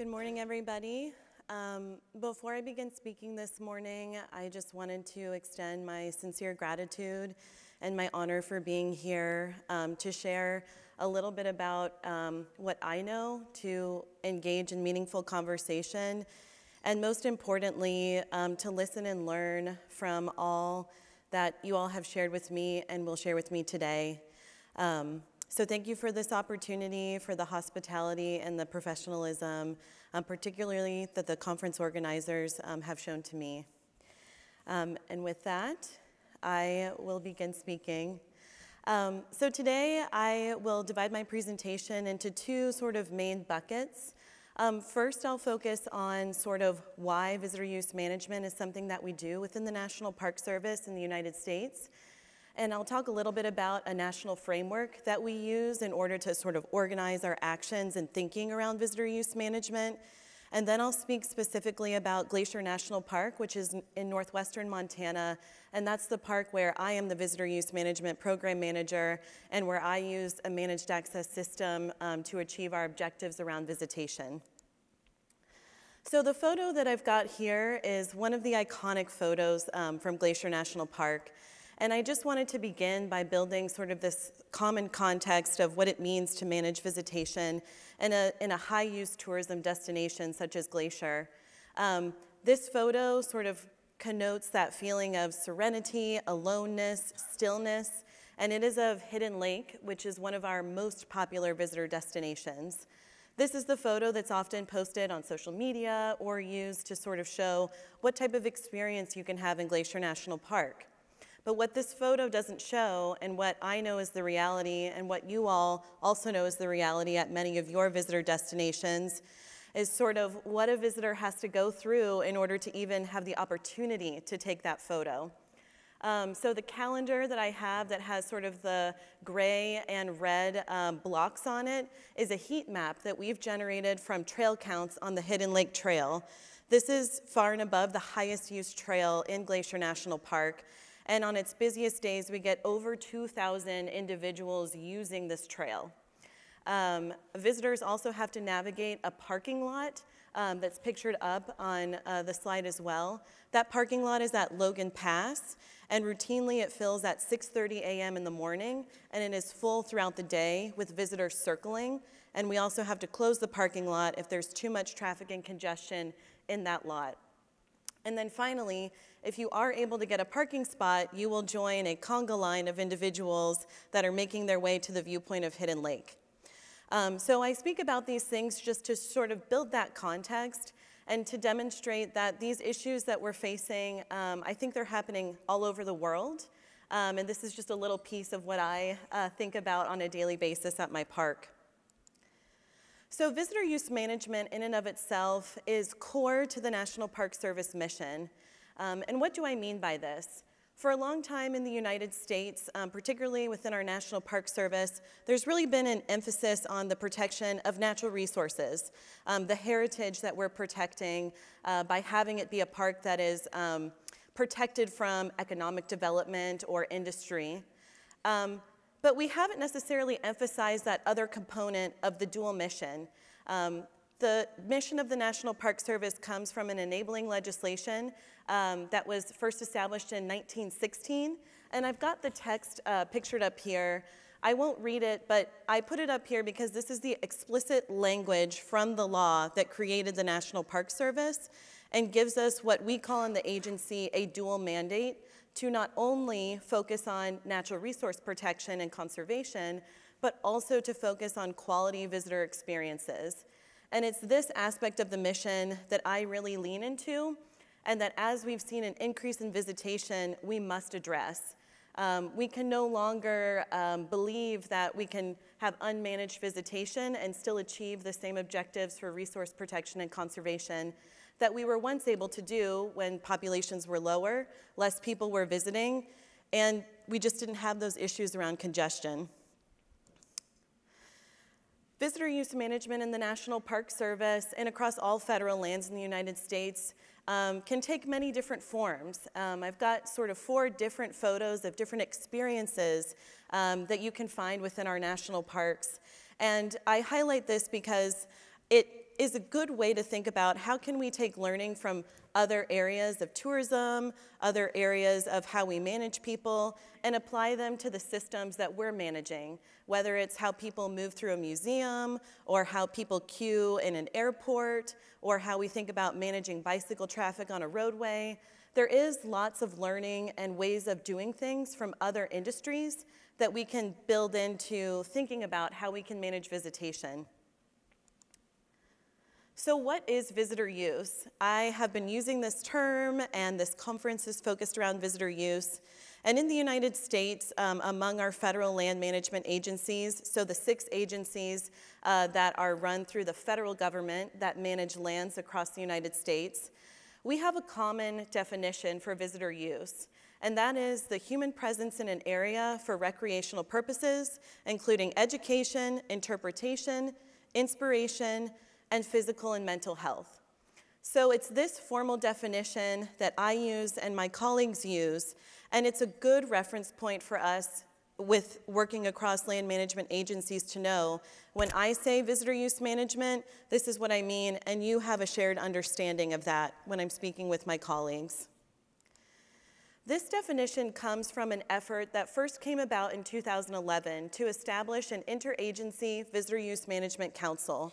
Good morning, everybody. Before I begin speaking this morning, I just wanted to extend my sincere gratitude and my honor for being here to share a little bit about what I know, to engage in meaningful conversation, and most importantly, to listen and learn from all that you all have shared with me and will share with me today. So thank you for this opportunity, for the hospitality and the professionalism, particularly that the conference organizers have shown to me. And with that, I will begin speaking. So today I will divide my presentation into two sort of main buckets. First, I'll focus on sort of why visitor use management is something that we do within the National Park Service in the United States. And I'll talk a little bit about a national framework that we use in order to sort of organize our actions and thinking around visitor use management. And then I'll speak specifically about Glacier National Park, which is in northwestern Montana. And that's the park where I am the visitor use management program manager and where I use a managed access system to achieve our objectives around visitation. So the photo that I've got here is one of the iconic photos from Glacier National Park. And I just wanted to begin by building sort of this common context of what it means to manage visitation in a high-use tourism destination such as Glacier. This photo sort of connotes that feeling of serenity, aloneness, stillness, and it is of Hidden Lake, which is one of our most popular visitor destinations. This is the photo that's often posted on social media or used to sort of show what type of experience you can have in Glacier National Park. But what this photo doesn't show, and what I know is the reality, and what you all also know is the reality at many of your visitor destinations, is sort of what a visitor has to go through in order to even have the opportunity to take that photo. So the calendar that I have that has sort of the gray and red blocks on it is a heat map that we've generated from trail counts on the Hidden Lake Trail. This is far and above the highest used trail in Glacier National Park. And on its busiest days, we get over 2,000 individuals using this trail. Visitors also have to navigate a parking lot that's pictured up on the slide as well. That parking lot is at Logan Pass, and routinely it fills at 6:30 a.m. in the morning, and it is full throughout the day with visitors circling. And we also have to close the parking lot if there's too much traffic and congestion in that lot. And then finally, if you are able to get a parking spot, you will join a conga line of individuals that are making their way to the viewpoint of Hidden Lake. So I speak about these things just to sort of build that context and to demonstrate that these issues that we're facing, I think they're happening all over the world. And this is just a little piece of what I think about on a daily basis at my park. So visitor use management in and of itself is core to the National Park Service mission. And what do I mean by this? For a long time in the United States, particularly within our National Park Service, there's really been an emphasis on the protection of natural resources, the heritage that we're protecting by having it be a park that is protected from economic development or industry. But we haven't necessarily emphasized that other component of the dual mission. The mission of the National Park Service comes from an enabling legislation that was first established in 1916. And I've got the text pictured up here. I won't read it, but I put it up here because this is the explicit language from the law that created the National Park Service and gives us what we call in the agency a dual mandate to not only focus on natural resource protection and conservation, but also to focus on quality visitor experiences. And it's this aspect of the mission that I really lean into, and that as we've seen an increase in visitation, we must address. We can no longer believe that we can have unmanaged visitation and still achieve the same objectives for resource protection and conservation that we were once able to do when populations were lower, less people were visiting, and we just didn't have those issues around congestion. Visitor use management in the National Park Service and across all federal lands in the United States can take many different forms. I've got sort of 4 different photos of different experiences that you can find within our national parks. And I highlight this because it is a good way to think about how can we take learning from other areas of tourism, other areas of how we manage people, and apply them to the systems that we're managing, whether it's how people move through a museum, or how people queue in an airport, or how we think about managing bicycle traffic on a roadway. There is lots of learning and ways of doing things from other industries that we can build into thinking about how we can manage visitation. So what is visitor use? I have been using this term, and this conference is focused around visitor use. And in the United States, among our federal land management agencies, so the 6 agencies that are run through the federal government that manage lands across the United States, we have a common definition for visitor use, and that is the human presence in an area for recreational purposes, including education, interpretation, inspiration, and physical and mental health. So it's this formal definition that I use and my colleagues use, and it's a good reference point for us with working across land management agencies to know when I say visitor use management, this is what I mean, and you have a shared understanding of that when I'm speaking with my colleagues. This definition comes from an effort that first came about in 2011 to establish an interagency visitor use management council.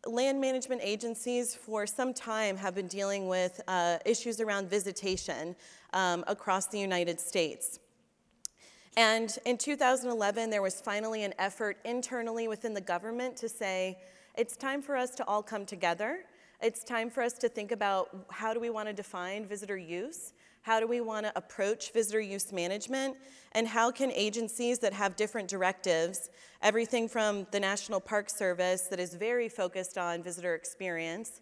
Land management agencies for some time have been dealing with issues around visitation across the United States. And in 2011, there was finally an effort internally within the government to say, it's time for us to all come together. It's time for us to think about how do we want to define visitor use? How do we want to approach visitor use management? And how can agencies that have different directives, everything from the National Park Service that is very focused on visitor experience,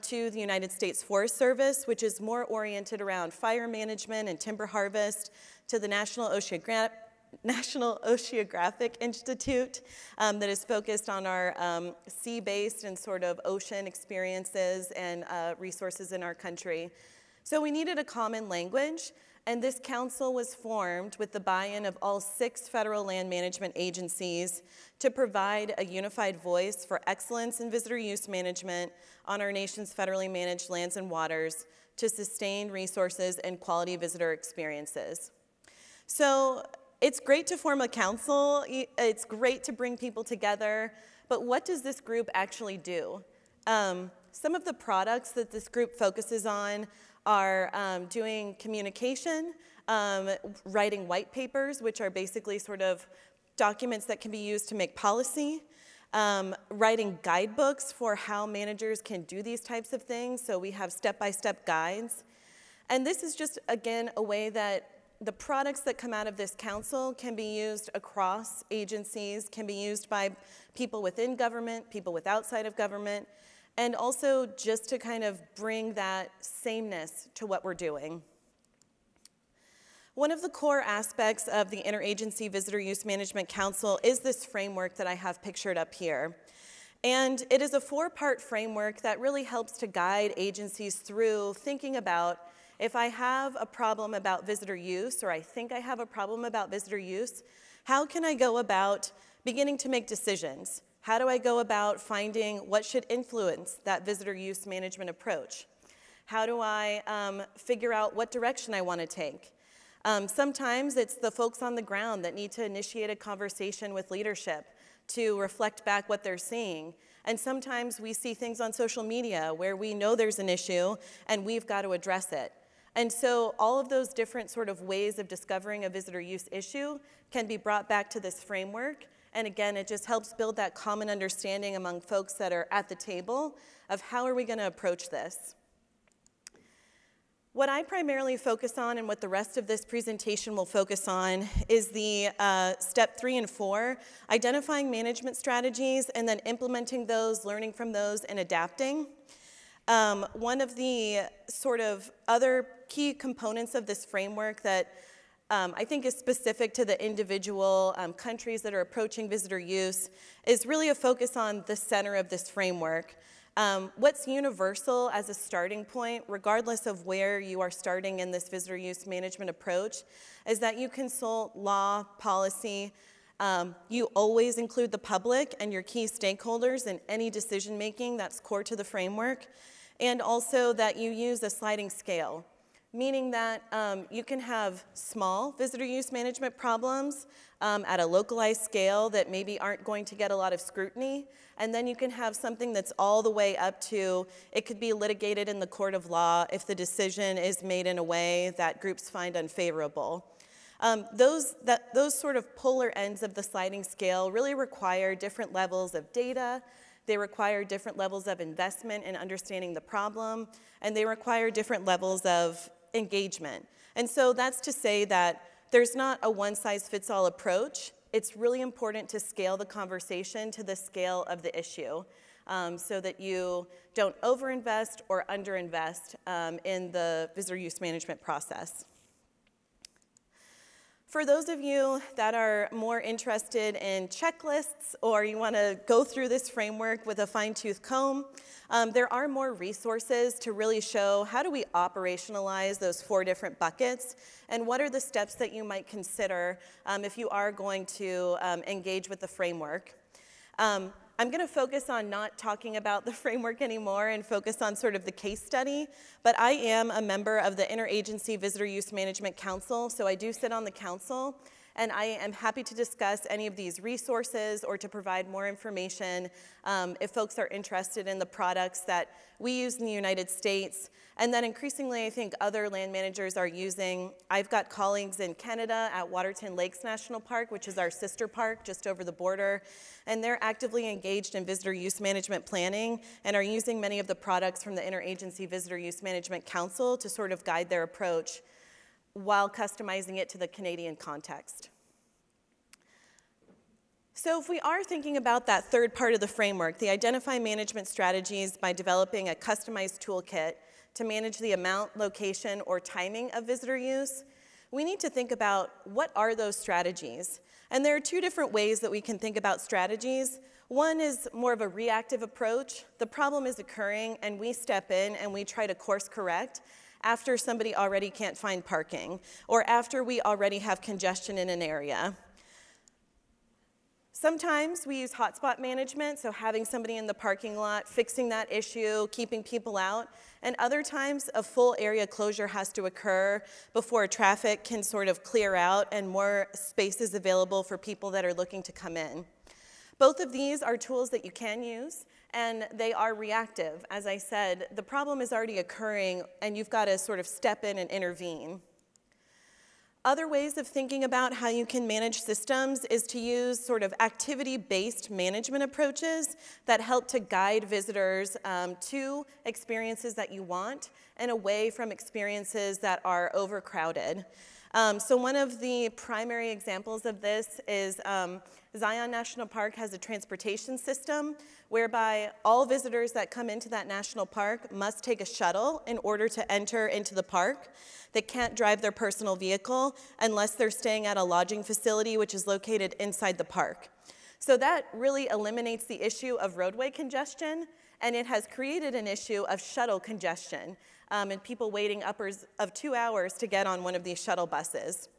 to the United States Forest Service, which is more oriented around fire management and timber harvest, to the National Oceanographic Institute that is focused on our sea-based and sort of ocean experiences and resources in our country. So we needed a common language, and this council was formed with the buy-in of all 6 federal land management agencies to provide a unified voice for excellence in visitor use management on our nation's federally managed lands and waters to sustain resources and quality visitor experiences. So it's great to form a council, it's great to bring people together, but what does this group actually do? Some of the products that this group focuses on are doing communication, writing white papers, which are basically sort of documents that can be used to make policy, writing guidebooks for how managers can do these types of things, so we have step-by-step guides. And this is just, again, a way that the products that come out of this council can be used across agencies, can be used by people within government, people with outside of government, and also just to kind of bring that sameness to what we're doing. One of the core aspects of the Interagency Visitor Use Management Council is this framework that I have pictured up here. And it is a 4-part framework that really helps to guide agencies through thinking about, if I have a problem about visitor use, or I think I have a problem about visitor use, how can I go about beginning to make decisions? How do I go about finding what should influence that visitor use management approach? How do I figure out what direction I want to take? Sometimes it's the folks on the ground that need to initiate a conversation with leadership to reflect back what they're seeing. And sometimes we see things on social media where we know there's an issue and we've got to address it. And so all of those different sort of ways of discovering a visitor use issue can be brought back to this framework. And again, it just helps build that common understanding among folks that are at the table of how are we going to approach this. What I primarily focus on, and what the rest of this presentation will focus on, is the step 3 and 4, identifying management strategies and then implementing those, learning from those, and adapting. One of the sort of other key components of this framework that I think is specific to the individual countries that are approaching visitor use is really a focus on the center of this framework. What's universal as a starting point, regardless of where you are starting in this visitor use management approach, is that you consult law, policy, You always include the public and your key stakeholders in any decision making that's core to the framework, and also that you use a sliding scale, meaning that you can have small visitor use management problems at a localized scale that maybe aren't going to get a lot of scrutiny, and then you can have something that's all the way up to, it could be litigated in the court of law if the decision is made in a way that groups find unfavorable. Those sort of polar ends of the sliding scale really require different levels of data, they require different levels of investment in understanding the problem, and they require different levels of engagement. And so that's to say that there's not a one-size-fits-all approach. It's really important to scale the conversation to the scale of the issue so that you don't overinvest or underinvest in the visitor use management process. For those of you that are more interested in checklists or you want to go through this framework with a fine-tooth comb, there are more resources to really show how do we operationalize those 4 different buckets and what are the steps that you might consider if you are going to engage with the framework. I'm going to focus on not talking about the framework anymore and focus on sort of the case study, but I am a member of the Interagency Visitor Use Management Council, so I do sit on the council, and I am happy to discuss any of these resources or to provide more information if folks are interested in the products that we use in the United States. And then increasingly, I think other land managers are using. I've got colleagues in Canada at Waterton Lakes National Park, which is our sister park just over the border, and they're actively engaged in visitor use management planning and are using many of the products from the Interagency Visitor Use Management Council to sort of guide their approach while customizing it to the Canadian context. So if we are thinking about that third part of the framework, the identify management strategies by developing a customized toolkit to manage the amount, location, or timing of visitor use, we need to think about what are those strategies. And there are 2 different ways that we can think about strategies. One is more of a reactive approach. The problem is occurring, and we step in and we try to course correct after somebody already can't find parking, or after we already have congestion in an area. Sometimes we use hotspot management, so having somebody in the parking lot, fixing that issue, keeping people out. And other times, a full area closure has to occur before traffic can sort of clear out and more space is available for people that are looking to come in. Both of these are tools that you can use, and they are reactive. As I said, the problem is already occurring, and you've got to sort of step in and intervene. Other ways of thinking about how you can manage systems is to use sort of activity-based management approaches that help to guide visitors to experiences that you want and away from experiences that are overcrowded. So one of the primary examples of this is Zion National Park has a transportation system whereby all visitors that come into that national park must take a shuttle in order to enter into the park. They can't drive their personal vehicle unless they're staying at a lodging facility which is located inside the park. So that really eliminates the issue of roadway congestion, and it has created an issue of shuttle congestion and people waiting upwards of 2 hours to get on one of these shuttle buses.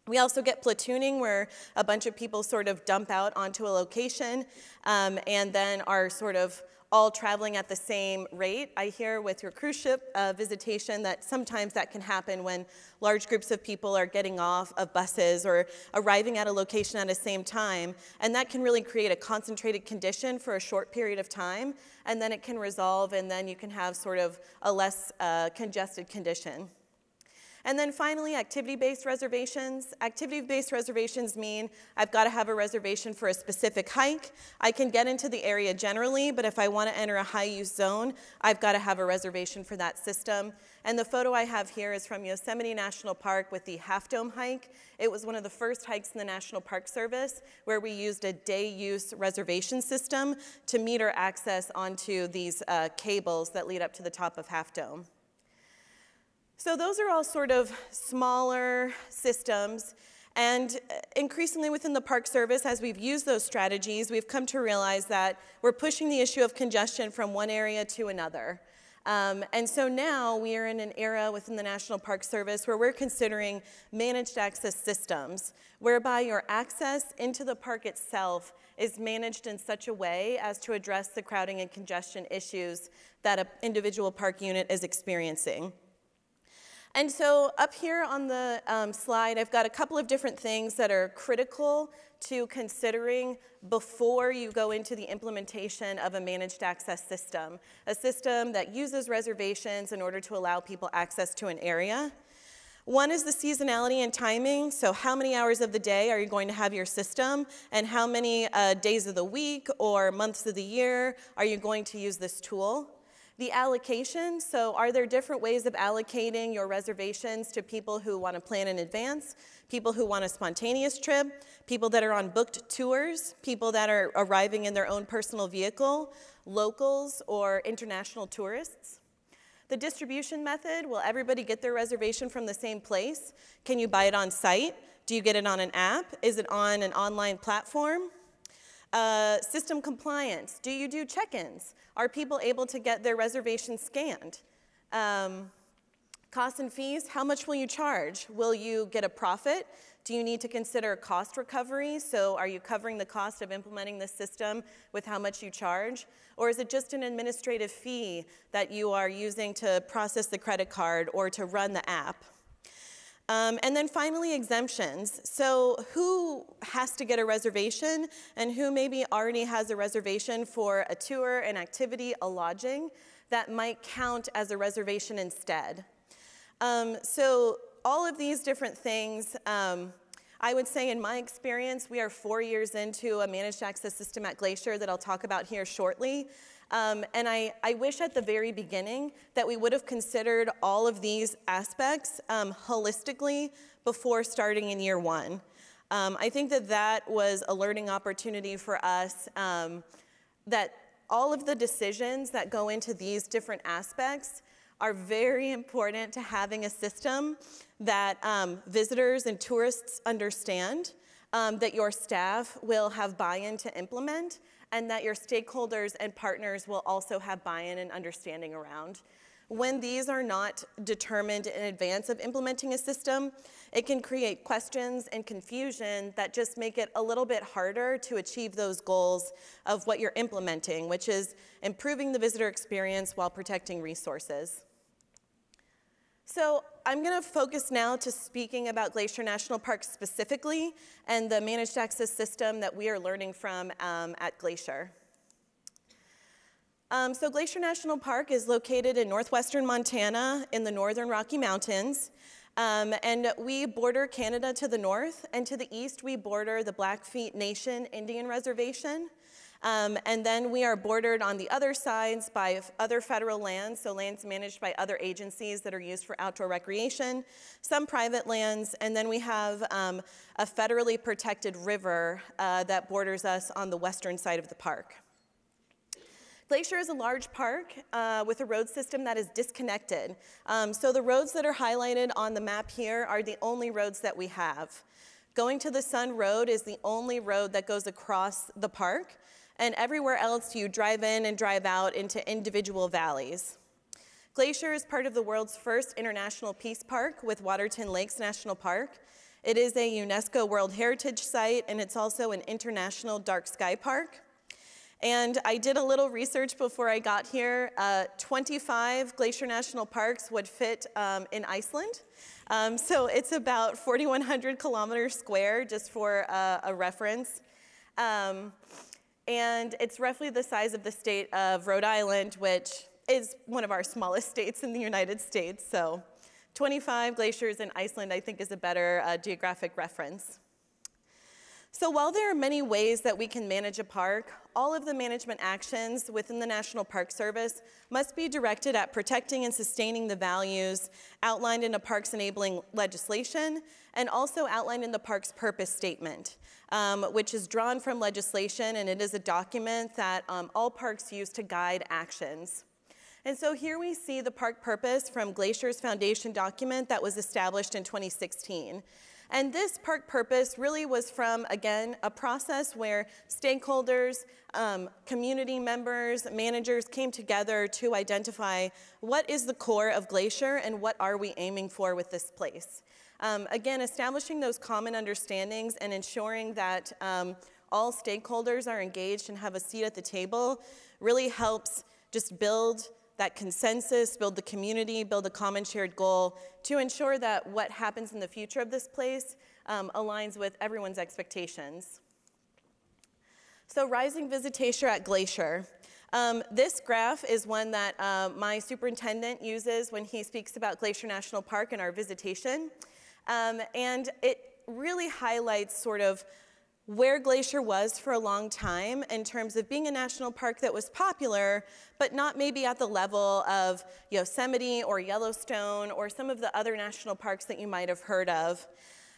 We also get platooning where a bunch of people sort of dump out onto a location and then are sort of all traveling at the same rate. I hear with your cruise ship visitation that sometimes that can happen when large groups of people are getting off of buses or arriving at a location at the same time, and that can really create a concentrated condition for a short period of time, and then it can resolve, and then you can have sort of a less congested condition. And then finally, activity-based reservations. Activity-based reservations mean I've got to have a reservation for a specific hike. I can get into the area generally, but if I want to enter a high-use zone, I've got to have a reservation for that system. And the photo I have here is from Yosemite National Park with the Half Dome hike. It was one of the first hikes in the National Park Service where we used a day-use reservation system to meter access onto these cables that lead up to the top of Half Dome. So those are all sort of smaller systems, and increasingly within the Park Service, as we've used those strategies, we've come to realize that we're pushing the issue of congestion from one area to another. And so now we are in an era within the National Park Service where we're considering managed access systems, whereby your access into the park itself is managed in such a way as to address the crowding and congestion issues that an individual park unit is experiencing. And so up here on the slide, I've got a couple of different things that are critical to considering before you go into the implementation of a managed access system, a system that uses reservations in order to allow people access to an area. One is the seasonality and timing, so how many hours of the day are you going to have your system, and how many days of the week or months of the year are you going to use this tool? The allocation, so are there different ways of allocating your reservations to people who want to plan in advance, people who want a spontaneous trip, people that are on booked tours, people that are arriving in their own personal vehicle, locals or international tourists? The distribution method, will everybody get their reservation from the same place? Can you buy it on site? Do you get it on an app? Is it on an online platform? System compliance, do you do check-ins? Are people able to get their reservations scanned? Costs and fees, how much will you charge? Will you get a profit? Do you need to consider cost recovery? So are you covering the cost of implementing this system with how much you charge? Or is it just an administrative fee that you are using to process the credit card or to run the app? And then finally, exemptions. So who has to get a reservation and who maybe already has a reservation for a tour, an activity, a lodging that might count as a reservation instead? So all of these different things, I would say in my experience, we are 4 years into a managed access system at Glacier that I'll talk about here shortly. And I wish at the very beginning that we would have considered all of these aspects holistically before starting in year one. I think that that was a learning opportunity for us, that all of the decisions that go into these different aspects are very important to having a system that visitors and tourists understand, that your staff will have buy-in to implement, and that your stakeholders and partners will also have buy-in and understanding around. When these are not determined in advance of implementing a system, it can create questions and confusion that just make it a little bit harder to achieve those goals of what you're implementing, which is improving the visitor experience while protecting resources. So I'm going to focus now to speaking about Glacier National Park specifically and the managed access system that we are learning from at Glacier. So Glacier National Park is located in northwestern Montana in the northern Rocky Mountains. And we border Canada to the north, and to the east we border the Blackfeet Nation Indian Reservation. And then we are bordered on the other sides by other federal lands, so lands managed by other agencies that are used for outdoor recreation, some private lands, and then we have a federally protected river that borders us on the western side of the park. Glacier is a large park with a road system that is disconnected. So the roads that are highlighted on the map here are the only roads that we have. Going to the Sun Road is the only road that goes across the park, and everywhere else you drive in and drive out into individual valleys. Glacier is part of the world's first international peace park with Waterton Lakes National Park. It is a UNESCO World Heritage Site, and it's also an international dark sky park. And I did a little research before I got here. 25 Glacier National Parks would fit in Iceland. So it's about 4,100 kilometers square, just for a reference. And it's roughly the size of the state of Rhode Island, which is one of our smallest states in the United States. So 25 glaciers in Iceland, I think, is a better geographic reference. So while there are many ways that we can manage a park, all of the management actions within the National Park Service must be directed at protecting and sustaining the values outlined in a parks enabling legislation and also outlined in the park's purpose statement, which is drawn from legislation, and it is a document that all parks use to guide actions. And so here we see the park purpose from Glacier's foundation document that was established in 2016. And this park purpose really was from, again, a process where stakeholders, community members, managers came together to identify what is the core of Glacier and what are we aiming for with this place. Again, establishing those common understandings and ensuring that all stakeholders are engaged and have a seat at the table really helps just build that consensus, build the community, build a common shared goal to ensure that what happens in the future of this place aligns with everyone's expectations. So rising visitation at Glacier. This graph is one that my superintendent uses when he speaks about Glacier National Park and our visitation. And it really highlights sort of where Glacier was for a long time in terms of being a national park that was popular, but not maybe at the level of Yosemite or Yellowstone or some of the other national parks that you might have heard of.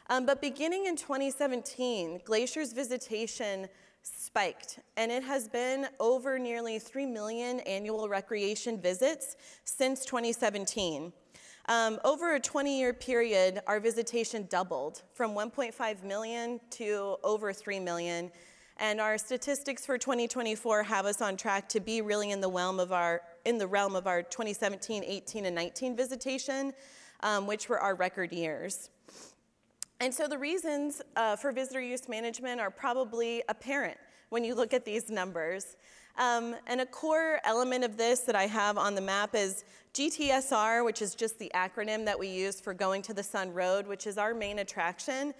But beginning in 2017, Glacier's visitation spiked, and it has been over nearly 3 million annual recreation visits since 2017. Over a 20-year period, our visitation doubled from 1.5 million to over 3 million. And our statistics for 2024 have us on track to be really in the realm of our 2017, 18, and 19 visitation, which were our record years. And so the reasons for visitor use management are probably apparent when you look at these numbers. And a core element of this that I have on the map is GTSR, which is just the acronym that we use for Going to the Sun Road, which is our main attraction,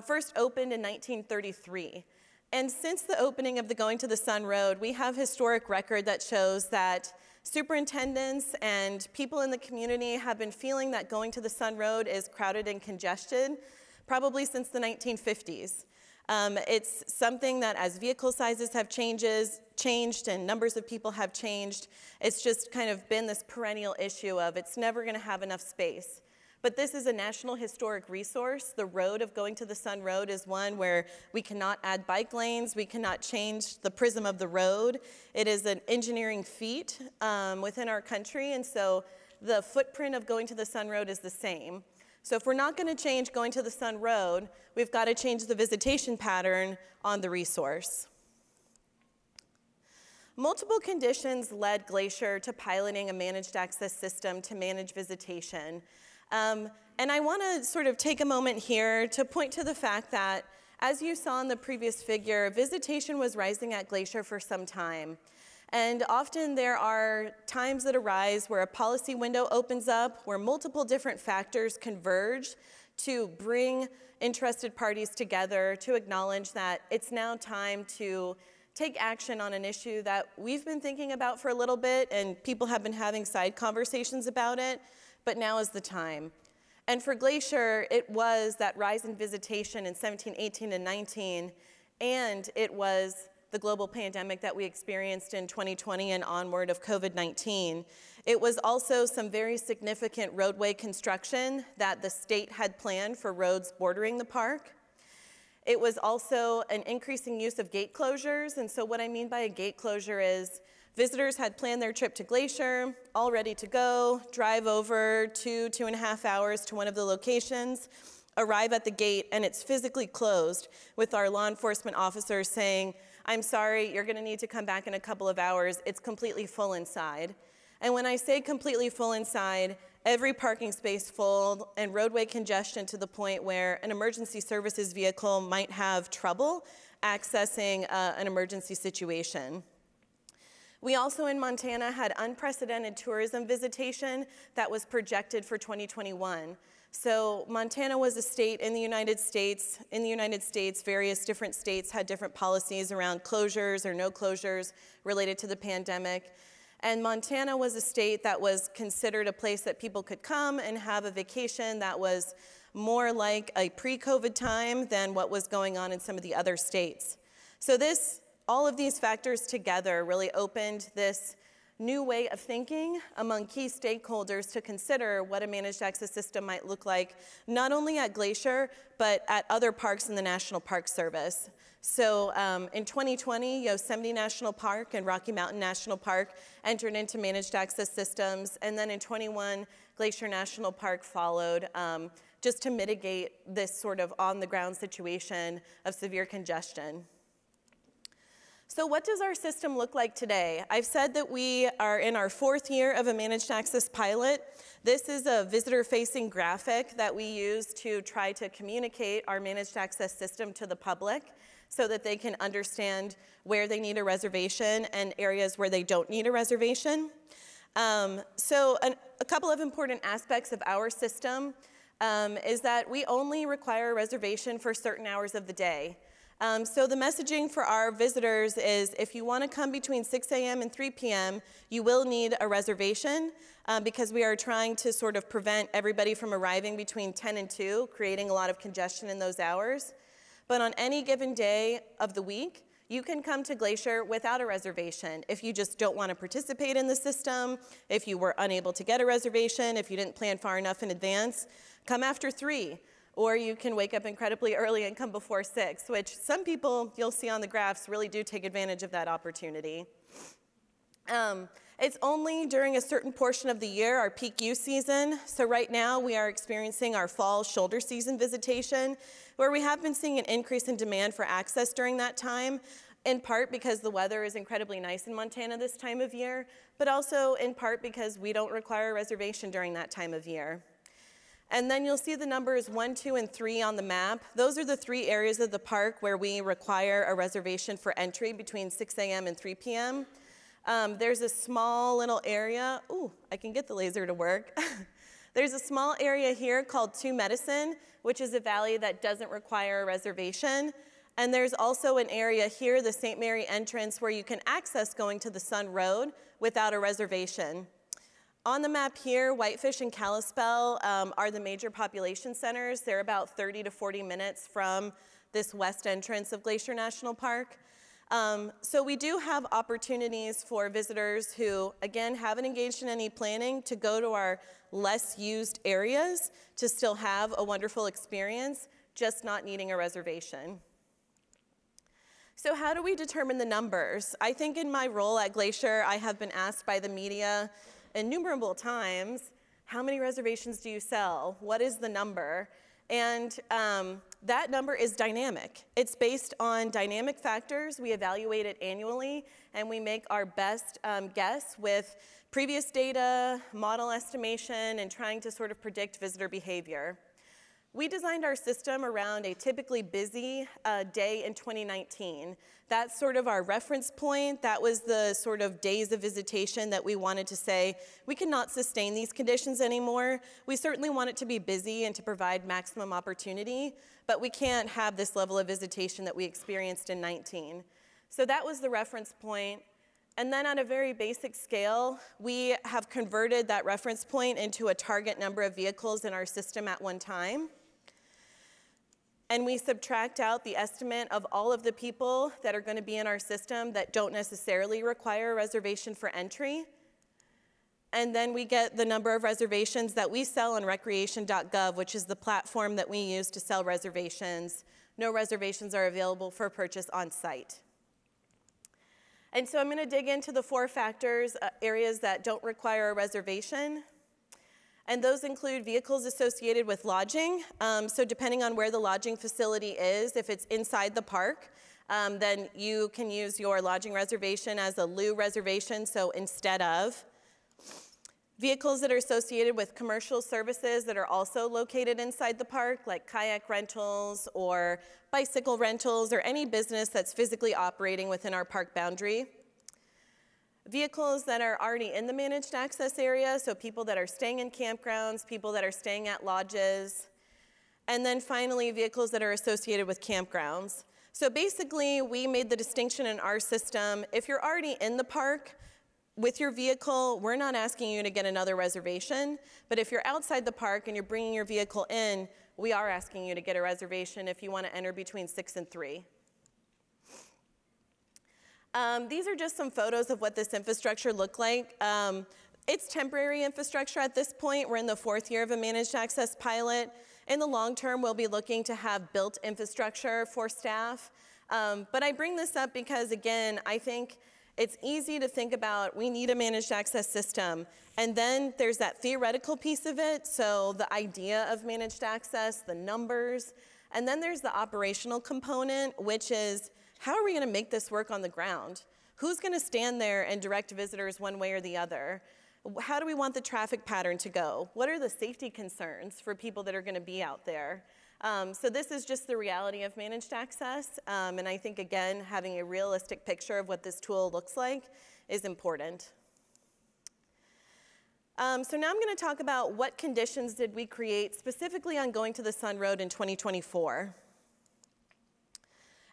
first opened in 1933. And since the opening of the Going to the Sun Road, we have historic record that shows that superintendents and people in the community have been feeling that Going to the Sun Road is crowded and congested, probably since the 1950s. It's something that as vehicle sizes have changed and numbers of people have changed, it's just kind of been this perennial issue of it's never going to have enough space. But this is a national historic resource. The road of Going to the Sun Road is one where we cannot add bike lanes, we cannot change the prism of the road. It is an engineering feat within our country, and so the footprint of Going to the Sun Road is the same. So if we're not going to change Going to the Sun Road, we've got to change the visitation pattern on the resource. Multiple conditions led Glacier to piloting a managed access system to manage visitation. And I want to sort of take a moment here to point to the fact that, as you saw in the previous figure, visitation was rising at Glacier for some time. And often there are times that arise where a policy window opens up, where multiple different factors converge to bring interested parties together to acknowledge that it's now time to take action on an issue that we've been thinking about for a little bit and people have been having side conversations about it, but now is the time. And for Glacier, it was that rise in visitation in 17, 18, and 19, and it was the global pandemic that we experienced in 2020 and onward of COVID-19. It was also some very significant roadway construction that the state had planned for roads bordering the park. It was also an increasing use of gate closures, and so what I mean by a gate closure is visitors had planned their trip to Glacier, all ready to go, drive over 2.5 hours to one of the locations, arrive at the gate, and it's physically closed with our law enforcement officers saying, "I'm sorry, you're going to need to come back in a couple of hours. It's completely full inside." And when I say completely full inside, every parking space full and roadway congestion to the point where an emergency services vehicle might have trouble accessing an emergency situation. We also in Montana had unprecedented tourism visitation that was projected for 2021. So Montana was a state in the United States. In the United States, various different states had different policies around closures or no closures related to the pandemic. And Montana was a state that was considered a place that people could come and have a vacation that was more like a pre-COVID time than what was going on in some of the other states. So all of these factors together really opened this new way of thinking among key stakeholders to consider what a managed access system might look like, not only at Glacier, but at other parks in the National Park Service. So in 2020, Yosemite National Park and Rocky Mountain National Park entered into managed access systems, and then in 21, Glacier National Park followed, just to mitigate this sort of on-the-ground situation of severe congestion. So what does our system look like today? I've said that we are in our 4th year of a managed access pilot. This is a visitor-facing graphic that we use to try to communicate our managed access system to the public so that they can understand where they need a reservation and areas where they don't need a reservation. So a couple of important aspects of our system is that we only require a reservation for certain hours of the day. So the messaging for our visitors is if you want to come between 6 a.m. and 3 p.m., you will need a reservation because we are trying to sort of prevent everybody from arriving between 10 and 2, creating a lot of congestion in those hours. But on any given day of the week, you can come to Glacier without a reservation. If you just don't want to participate in the system, if you were unable to get a reservation, if you didn't plan far enough in advance, come after 3. Or you can wake up incredibly early and come before 6, which some people, you'll see on the graphs, really do take advantage of that opportunity. It's only during a certain portion of the year, our peak use season. So right now we are experiencing our fall shoulder season visitation, where we have been seeing an increase in demand for access during that time, in part because the weather is incredibly nice in Montana this time of year, but also in part because we don't require a reservation during that time of year. And then you'll see the numbers 1, 2, and 3 on the map. Those are the 3 areas of the park where we require a reservation for entry between 6 a.m. and 3 p.m. There's a small little area. Ooh, I can get the laser to work. There's a small area here called Two Medicine, which is a valley that doesn't require a reservation. And there's also an area here, the St. Mary entrance, where you can access going to the Sun Road without a reservation. On the map here, Whitefish and Kalispell are the major population centers. They're about 30 to 40 minutes from this west entrance of Glacier National Park. So we do have opportunities for visitors who, again, haven't engaged in any planning to go to our less used areas to still have a wonderful experience, just not needing a reservation. So how do we determine the numbers? I think in my role at Glacier, I have been asked by the media innumerable times, how many reservations do you sell? What is the number? And that number is dynamic. It's based on dynamic factors. We evaluate it annually, and we make our best guess with previous data, model estimation, and trying to sort of predict visitor behavior. We designed our system around a typically busy day in 2019. That's sort of our reference point. That was the sort of days of visitation that we wanted to say, we cannot sustain these conditions anymore. We certainly want it to be busy and to provide maximum opportunity, but we can't have this level of visitation that we experienced in 19. So that was the reference point. And then on a very basic scale, we have converted that reference point into a target number of vehicles in our system at one time. And we subtract out the estimate of all of the people that are going to be in our system that don't necessarily require a reservation for entry. And then we get the number of reservations that we sell on recreation.gov, which is the platform that we use to sell reservations. No reservations are available for purchase on site. And so I'm going to dig into the 4 factors, areas that don't require a reservation. And those include vehicles associated with lodging. So depending on where the lodging facility is, if it's inside the park, then you can use your lodging reservation as a lieu reservation, so instead of. Vehicles that are associated with commercial services that are also located inside the park, like kayak rentals or bicycle rentals or any business that's physically operating within our park boundary. Vehicles that are already in the managed access area, so people that are staying in campgrounds, people that are staying at lodges, and then finally vehicles that are associated with campgrounds. So basically we made the distinction in our system, if you're already in the park with your vehicle, we're not asking you to get another reservation, but if you're outside the park and you're bringing your vehicle in, we are asking you to get a reservation if you want to enter between 6 and 3. These are just some photos of what this infrastructure looked like. It's temporary infrastructure at this point. We're in the 4th year of a managed access pilot. In the long term, we'll be looking to have built infrastructure for staff. But I bring this up because, again, I think it's easy to think about we need a managed access system. And then there's that theoretical piece of it, so the idea of managed access, the numbers. And then there's the operational component, which is how are we going to make this work on the ground? Who's going to stand there and direct visitors one way or the other? How do we want the traffic pattern to go? What are the safety concerns for people that are going to be out there? So this is just the reality of managed access. And I think, again, having a realistic picture of what this tool looks like is important. So now I'm going to talk about what conditions did we create specifically on Going to the Sun Road in 2024.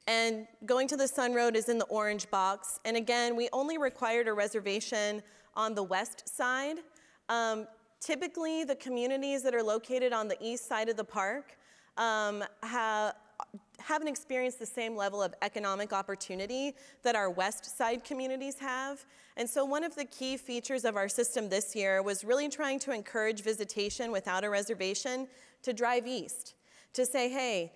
And Going to the Sun Road is in the orange box. And again, we only required a reservation on the west side. Typically, the communities that are located on the east side of the park haven't experienced the same level of economic opportunity that our west side communities have. And so one of the key features of our system this year was really trying to encourage visitation without a reservation to drive east, to say, hey,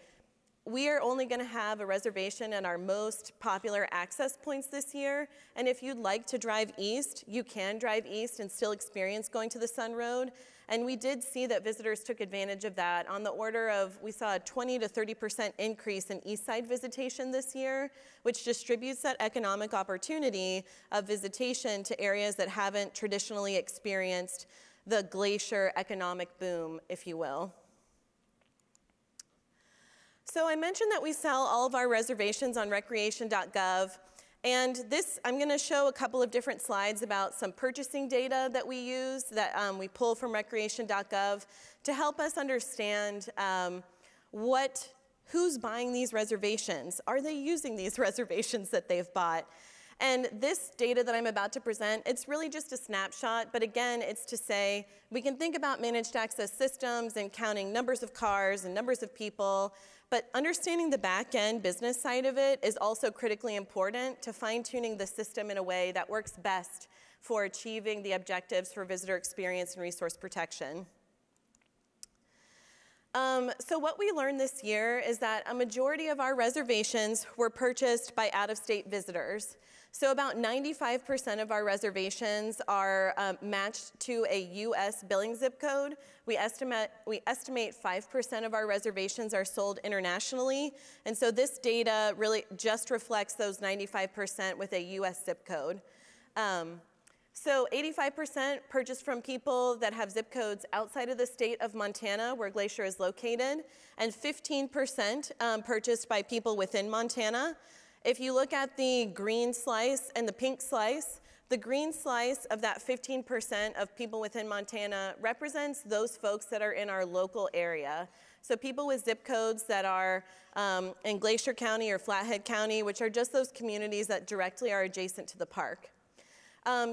we are only going to have a reservation at our most popular access points this year, and if you'd like to drive east, you can drive east and still experience Going to the Sun Road. And we did see that visitors took advantage of that. On the order of, we saw a 20 to 30% increase in east side visitation this year, which distributes that economic opportunity of visitation to areas that haven't traditionally experienced the glacier economic boom, if you will. So I mentioned that we sell all of our reservations on recreation.gov, and this, I'm going to show a couple of different slides about some purchasing data that we use that we pull from recreation.gov to help us understand who's buying these reservations. Are they using these reservations that they've bought? And this data that I'm about to present, it's really just a snapshot, but again, it's to say we can think about managed access systems and counting numbers of cars and numbers of people, but understanding the back-end business side of it is also critically important to fine-tuning the system in a way that works best for achieving the objectives for visitor experience and resource protection. So what we learned this year is that a majority of our reservations were purchased by out-of-state visitors. So about 95% of our reservations are matched to a US billing zip code. We estimate 5% of our reservations are sold internationally. And so this data really just reflects those 95% with a US zip code. So 85% purchased from people that have zip codes outside of the state of Montana, where Glacier is located, and 15% purchased by people within Montana. If you look at the green slice and the pink slice, the green slice of that 15% of people within Montana represents those folks that are in our local area. So people with zip codes that are in Glacier County or Flathead County, which are just those communities that directly are adjacent to the park.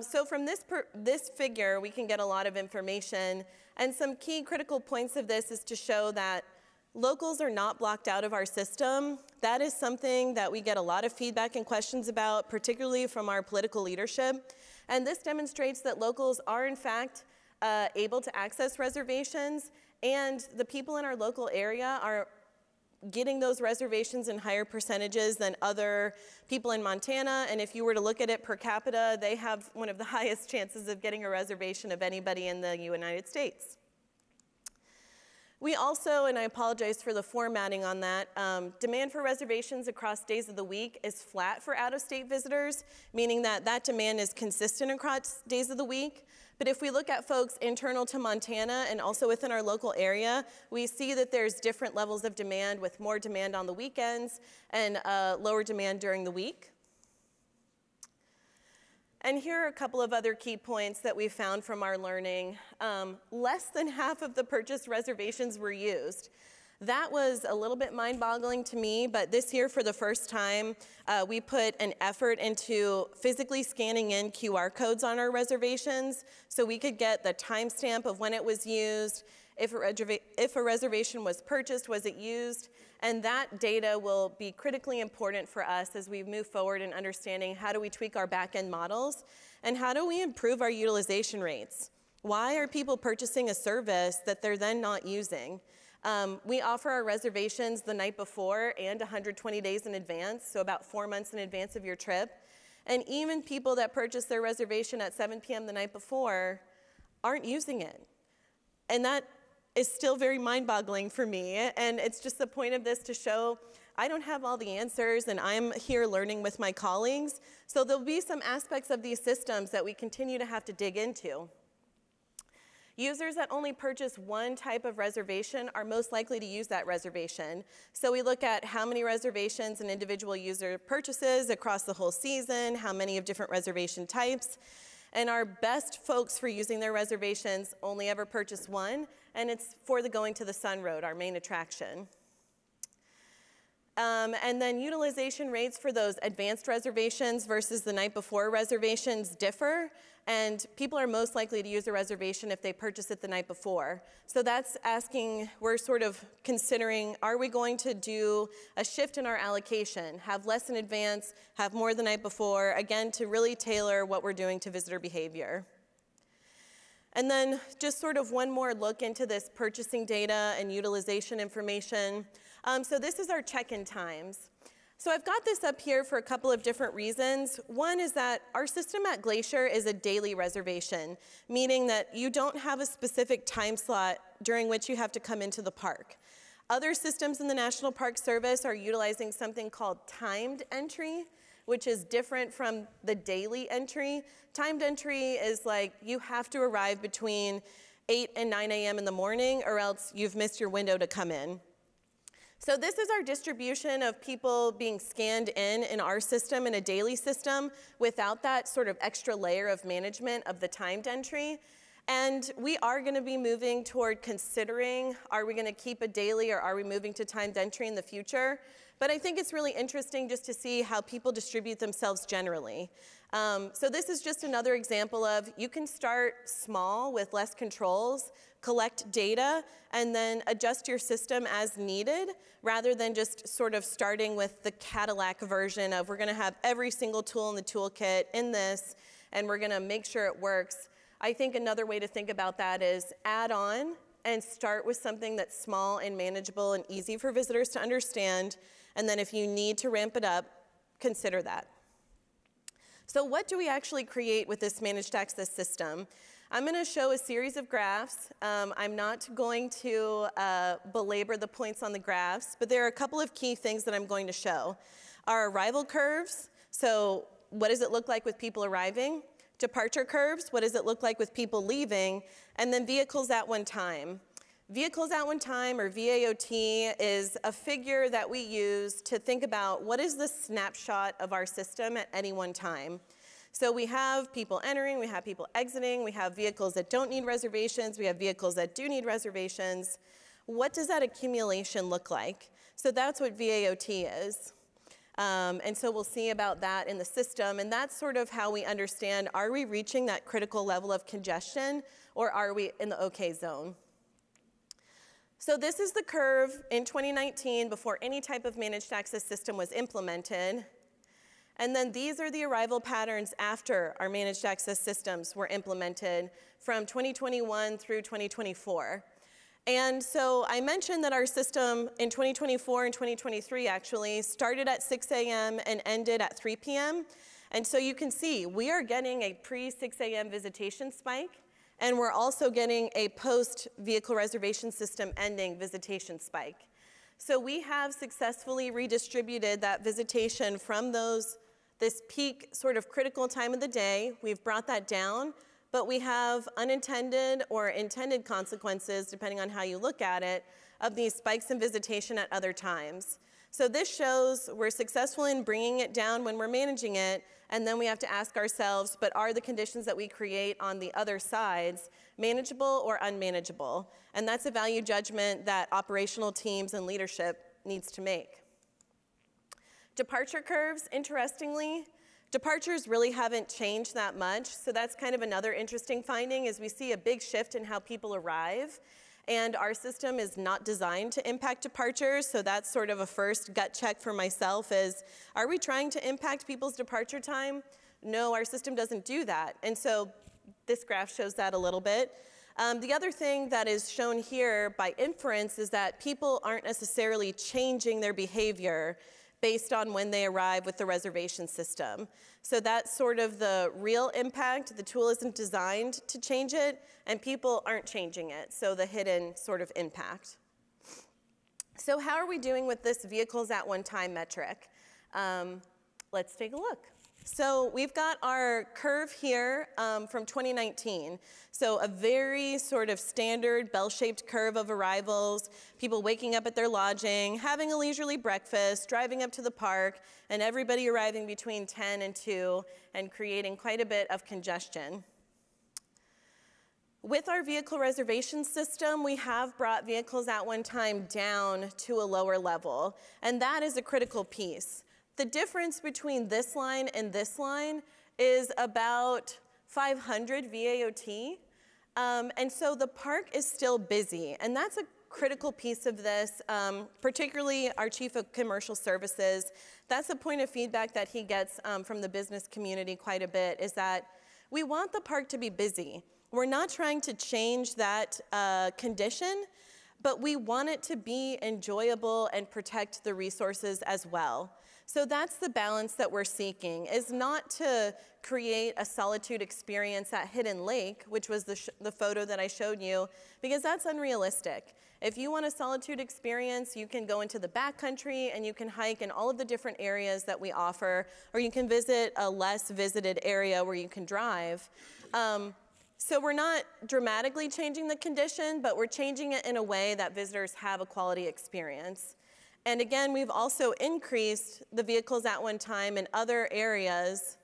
So from this figure, we can get a lot of information. And some key critical points of this is to show that locals are not blocked out of our system. That is something that we get a lot of feedback and questions about, particularly from our political leadership. And this demonstrates that locals are, in fact, able to access reservations, and the people in our local area are getting those reservations in higher percentages than other people in Montana. And if you were to look at it per capita, they have one of the highest chances of getting a reservation of anybody in the United States. We also, and I apologize for the formatting on that, demand for reservations across days of the week is flat for out-of-state visitors, meaning that that demand is consistent across days of the week. But if we look at folks internal to Montana and also within our local area, we see that there's different levels of demand, with more demand on the weekends and lower demand during the week. And here are a couple of other key points that we found from our learning. Less than half of the purchased reservations were used. That was a little bit mind-boggling to me, but this year, for the first time, we put an effort into physically scanning in QR codes on our reservations so we could get the timestamp of when it was used, if a reservation was purchased, was it used, and that data will be critically important for us as we move forward in understanding how do we tweak our back-end models and how do we improve our utilization rates. Why are people purchasing a service that they're then not using? We offer our reservations the night before and 120 days in advance, so about 4 months in advance of your trip. And even people that purchase their reservation at 7 p.m. the night before aren't using it. And that is still very mind-boggling for me. And it's just the point of this to show I don't have all the answers, and I'm here learning with my colleagues. So there'll be some aspects of these systems that we continue to have to dig into. Users that only purchase one type of reservation are most likely to use that reservation. So we look at how many reservations an individual user purchases across the whole season, how many of different reservation types. And our best folks for using their reservations only ever purchase one, and it's for the Going to the Sun Road, our main attraction. And then utilization rates for those advanced reservations versus the night before reservations differ, and people are most likely to use a reservation if they purchase it the night before. So that's asking, we're sort of considering, are we going to do a shift in our allocation, have less in advance, have more the night before, again, to really tailor what we're doing to visitor behavior. And then just sort of one more look into this purchasing data and utilization information. So this is our check-in times. So I've got this up here for a couple of different reasons. One is that our system at Glacier is a daily reservation, meaning that you don't have a specific time slot during which you have to come into the park. Other systems in the National Park Service are utilizing something called timed entry, which is different from the daily entry. Timed entry is like you have to arrive between 8 and 9 a.m. in the morning or else you've missed your window to come in. So this is our distribution of people being scanned in our system, in a daily system, without that sort of extra layer of management of the timed entry. And we are going to be moving toward considering, are we going to keep a daily or are we moving to timed entry in the future? But I think it's really interesting just to see how people distribute themselves generally. So this is just another example of you can start small with less controls, collect data, and then adjust your system as needed, rather than just sort of starting with the Cadillac version of we're going to have every single tool in the toolkit in this, and we're going to make sure it works. I think another way to think about that is add on and start with something that's small and manageable and easy for visitors to understand, and then if you need to ramp it up, consider that. So what do we actually create with this managed access system? I'm going to show a series of graphs. I'm not going to belabor the points on the graphs, but there are a couple of key things that I'm going to show. Our arrival curves, so what does it look like with people arriving? Departure curves, what does it look like with people leaving? And then vehicles at one time. Vehicles at one time, or VAOT, is a figure that we use to think about what is the snapshot of our system at any one time. So we have people entering, we have people exiting, we have vehicles that don't need reservations, we have vehicles that do need reservations. What does that accumulation look like? So that's what VAOT is. And so we'll see about that in the system, and that's sort of how we understand, are we reaching that critical level of congestion, or are we in the okay zone? So this is the curve in 2019 before any type of managed access system was implemented. And then these are the arrival patterns after our managed access systems were implemented from 2021 through 2024. And so I mentioned that our system in 2024 and 2023 actually started at 6 a.m. and ended at 3 p.m. And so you can see we are getting a pre-6 a.m. visitation spike, and we're also getting a post-vehicle reservation system ending visitation spike. So we have successfully redistributed that visitation from this peak sort of critical time of the day. We've brought that down, but we have unintended or intended consequences, depending on how you look at it, of these spikes in visitation at other times. So this shows we're successful in bringing it down when we're managing it, and then we have to ask ourselves, but are the conditions that we create on the other sides manageable or unmanageable? And that's a value judgment that operational teams and leadership needs to make. Departure curves, interestingly, departures really haven't changed that much, so that's kind of another interesting finding is we see a big shift in how people arrive, and our system is not designed to impact departures, so that's sort of a first gut check for myself is, are we trying to impact people's departure time? No, our system doesn't do that, and so this graph shows that a little bit. The other thing that is shown here by inference is that people aren't necessarily changing their behavior based on when they arrive with the reservation system. So that's sort of the real impact. The tool isn't designed to change it, and people aren't changing it, so the hidden sort of impact. So how are we doing with this vehicles at one time metric? Let's take a look. So we've got our curve here from 2019. So a very sort of standard bell-shaped curve of arrivals, people waking up at their lodging, having a leisurely breakfast, driving up to the park, and everybody arriving between 10 and 2 and creating quite a bit of congestion. With our vehicle reservation system, we have brought vehicles at one time down to a lower level, and that is a critical piece. The difference between this line and this line is about 500 VAOT, and so the park is still busy, and that's a critical piece of this, particularly our Chief of Commercial Services. That's a point of feedback that he gets from the business community quite a bit, is that we want the park to be busy. We're not trying to change that condition, but we want it to be enjoyable and protect the resources as well. So that's the balance that we're seeking, is not to create a solitude experience at Hidden Lake, which was the photo that I showed you, because that's unrealistic. If you want a solitude experience, you can go into the backcountry and you can hike in all of the different areas that we offer, or you can visit a less visited area where you can drive. So we're not dramatically changing the condition, but we're changing it in a way that visitors have a quality experience. And again, we've also increased the vehicles at one time in other areas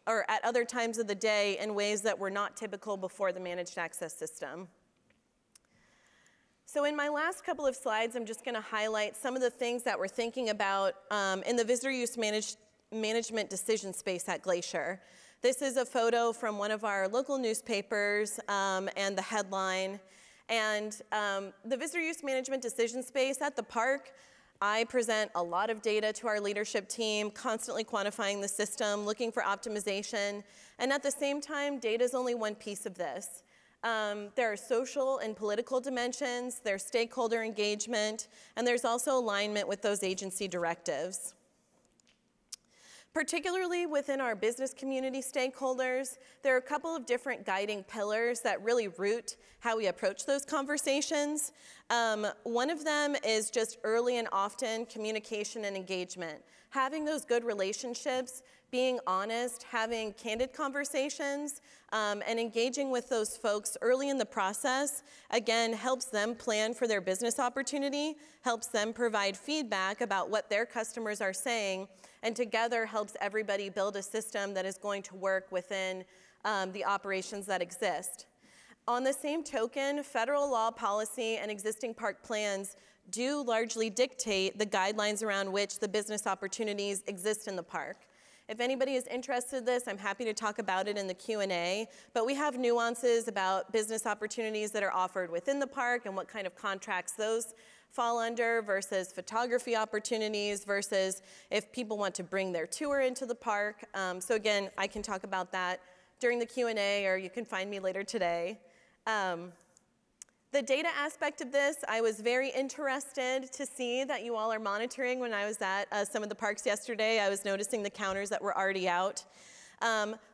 or at other times of the day in ways that were not typical before the managed access system. So in my last couple of slides, I'm just going to highlight some of the things that we're thinking about in the visitor use management decision space at Glacier. This is a photo from one of our local newspapers and the headline. And the visitor use management decision space at the park, I present a lot of data to our leadership team, constantly quantifying the system, looking for optimization. And at the same time, data is only one piece of this. There are social and political dimensions, there's stakeholder engagement, and there's also alignment with those agency directives. Particularly within our business community stakeholders, there are a couple of different guiding pillars that really root how we approach those conversations. One of them is just early and often communication and engagement. Having those good relationships, being honest, having candid conversations, and engaging with those folks early in the process, again, helps them plan for their business opportunity, helps them provide feedback about what their customers are saying, and together helps everybody build a system that is going to work within the operations that exist. On the same token, federal law, policy, and existing park plans do largely dictate the guidelines around which the business opportunities exist in the park. If anybody is interested in this, I'm happy to talk about it in the Q&A, but we have nuances about business opportunities that are offered within the park and what kind of contracts those fall under versus photography opportunities versus if people want to bring their tour into the park. So again, I can talk about that during the Q&A, or you can find me later today. The data aspect of this, I was very interested to see that you all are monitoring. When I was at some of the parks yesterday, I was noticing the counters that were already out.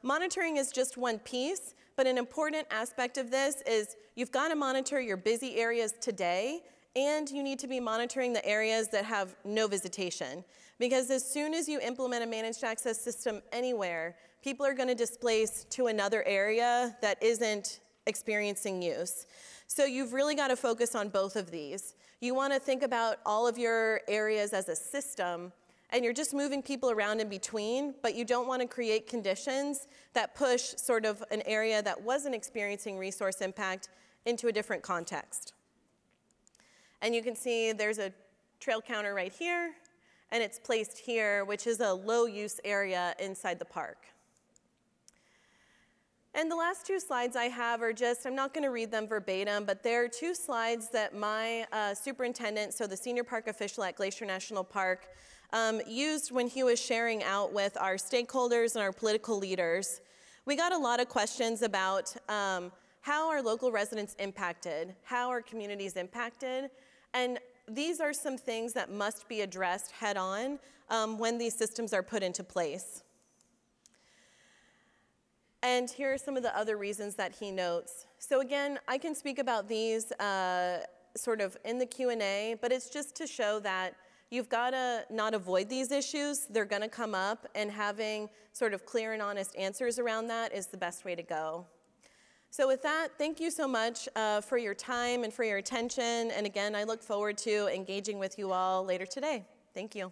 Monitoring is just one piece, but an important aspect of this is you've got to monitor your busy areas today, and you need to be monitoring the areas that have no visitation. Because as soon as you implement a managed access system anywhere, people are going to displace to another area that isn't experiencing use. So you've really got to focus on both of these. You want to think about all of your areas as a system, and you're just moving people around in between, but you don't want to create conditions that push sort of an area that wasn't experiencing resource impact into a different context. And you can see there's a trail counter right here, and it's placed here, which is a low-use area inside the park. And the last two slides I have are just, I'm not going to read them verbatim, but they're two slides that my superintendent, so the senior park official at Glacier National Park, used when he was sharing out with our stakeholders and our political leaders. We got a lot of questions about how are local residents impacted? How are communities impacted? And these are some things that must be addressed head on when these systems are put into place. And here are some of the other reasons that he notes. So again, I can speak about these sort of in the Q&A, but it's just to show that you've got to not avoid these issues. They're going to come up, and having sort of clear and honest answers around that is the best way to go. So with that, thank you so much for your time and for your attention. And again, I look forward to engaging with you all later today. Thank you.